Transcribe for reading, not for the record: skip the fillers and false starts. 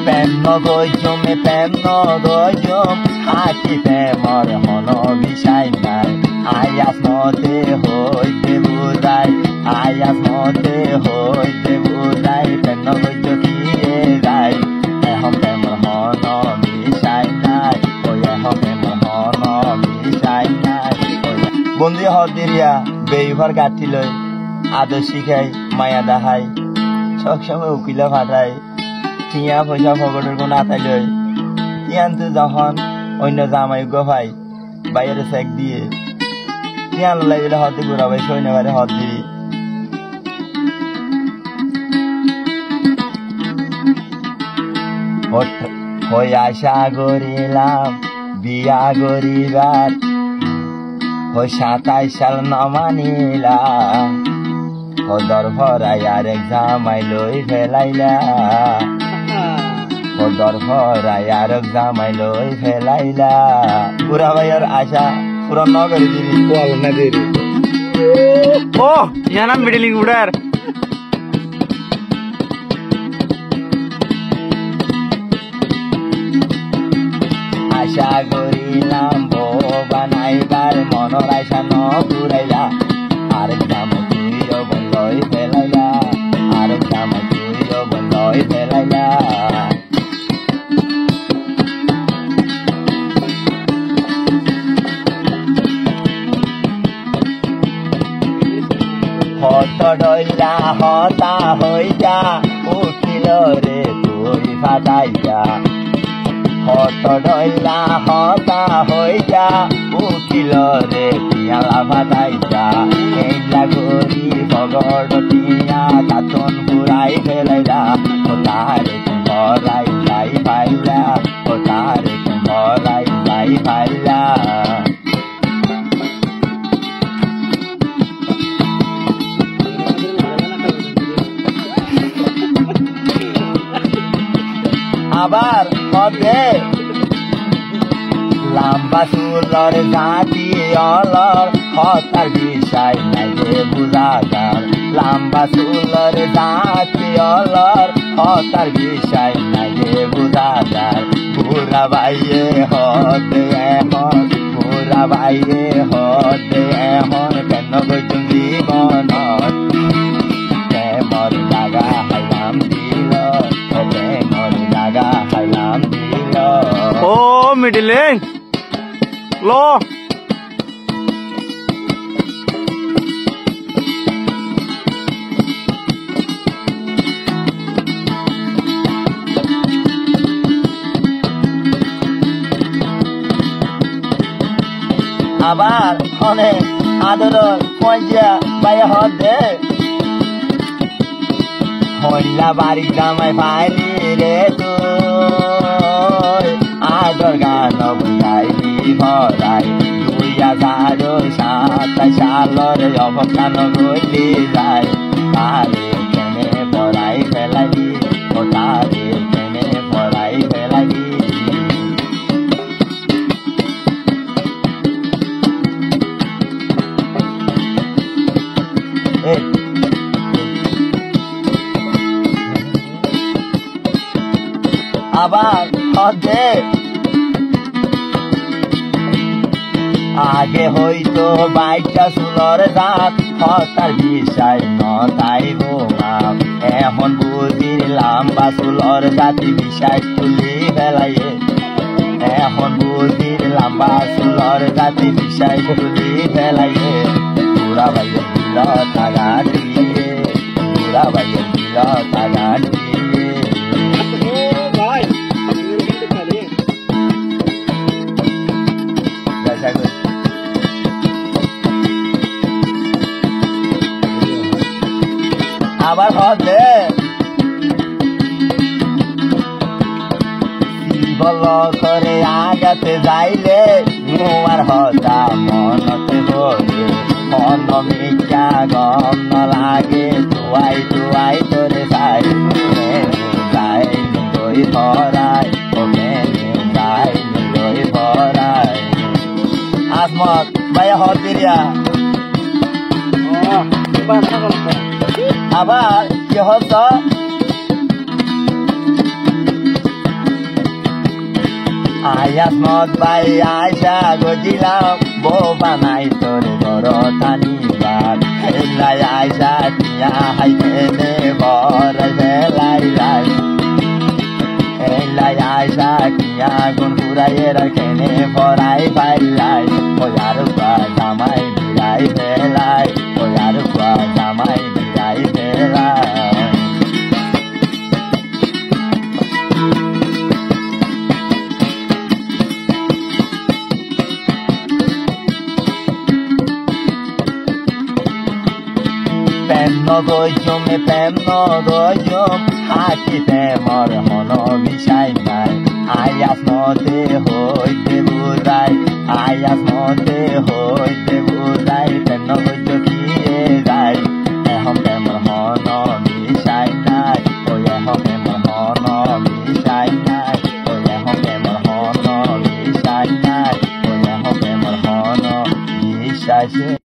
প্ৰেম নগজম হাতি প্ৰেমৰ মন বিচাই নাই আয়াসমতে হৈতে বুজাই প্ৰেম নগজ কিয়ে যায় এখন প্ৰেমৰ মন বিচাই নাই এখন প্ৰেমৰ মন বিচাই নাই বন্ধু হদিয়া বেইভার গাঠি লই আদর শিখাই মায়া দেখাই সবসময় উকিলা ফাটাই টিয়া পয়সা ফকটের কোনো আতাই লই টিয়ানতে যখন অন্য জামাই ভাই বাইরে চেক দিয়ে টিয়ান লাগিলে হতে ঘুরাবাই সৈন্যবারে হদ দিবি হই আশা করিলাম বিয়া করিবার 27 সাল নমানিলা হদর ভরাই আরেক জামাই লই ফেলাইলা হদর ভরাই আরেক জামাই লই ফেলাইলা পুরা ভাইয়ার আশা পূরণ ন করে দিবি বল না দেরি ও ইয়ানাম মিডলিং উড়ার আশা করিলাম বানাইবার মনের আশা ন পুরাইলা আরেক জামাই তুইও বন্ধই ফেলাইলা আরেক জামাই তুইও বন্ধই ফেলাইলা হত ডইলা হতা হইয়া উঠিল রে তুই ফাটাইয়া হত ডইলা হতা হইয়া উঠিল রে পিয়ালা ফাটাইয়া এইলা করি বগড় টিয়া কাতন পুরাই ফেলাইলা ও তারে ভরাই যাই পাইলা ও তারে ভরাই যাই পাইলা আবার হবে লম্বা চুলর জাতি অলর হতার বিষয় নাই যে বুঝাগার লম্বা চুলর জাতি অলর হতার বিষয় নাই যে বুঝাগার পুরা বাইয়ে হতে এমন পুরা বাইয়ে হতে এমন কেন গজুম জীবন প্রেমর জাগা হাইলাম দিল প্রেমর জাগা হাইলাম দিল ও মিডলিং লো আবার অনেক আদর পয়সা পাই হদে হইলা বাড়ি জামাই পাইলি রে তুই আদর গান বুঝাইলি ভরাই 2027 সালের অবসান গলি যায় তারে প্রেমে ভরাই ফেলাইলি ও তারে প্রেমে ভরাই ফেলাইলি আবার হদে আগে হইতো 22টা চুলর জাত হতার বিষয় নতাইব এখন বুঝিলাম বা চুলর জাতি বিষয় তুলি ফেলাইয়ে এখন বুঝিলাম বা চুলর জাতি বিষয় তুলি ফেলাইয়ে পুরা বাইয়ে দিল তাগা দিয়ে পুরা বাইয়ে দিল তাগা দিয়ে আবার হদে বল করে আগাতে যাইলে নোয়ার হতা মনতে বলে মন মিকা গম ন লাগে তুয়াই তুয়াই তোরে যাই যাই গই ভরাই ওকে যাই গই ভরাই আসমত ভাইয়া হদিরিয়া আবার কি হতো আয়াসমত বাই আয়সা গজিলাম বোবা নাই তোর বড় তানিবার হেলাই আয়সা টিয়া হাইতে নে বর হেলাই লাই হেলাই আয়সা টিয়া গুন ফুরাইয়ে রাখেনে ফরাই পাইলাই ওয়ার পা জামাই বিলাই ফেলাই ওয়ার পা জামাই বিলাই ফেলাই প্রেম নগজম হাকিতে মর মন বিষাই নাই আয়াস মতে হইতে বুঝাই আয়াস মতে হইতে বুঝাই প্রেম নগজ কিয়ে যাই এখন প্রেমর মন বিষাই নাই ওই এখন প্রেমর মন বিষাই নাই ওই এখন প্রেমর মন বিষাই নাই ওই এখন প্রেমর মন বিষাইছে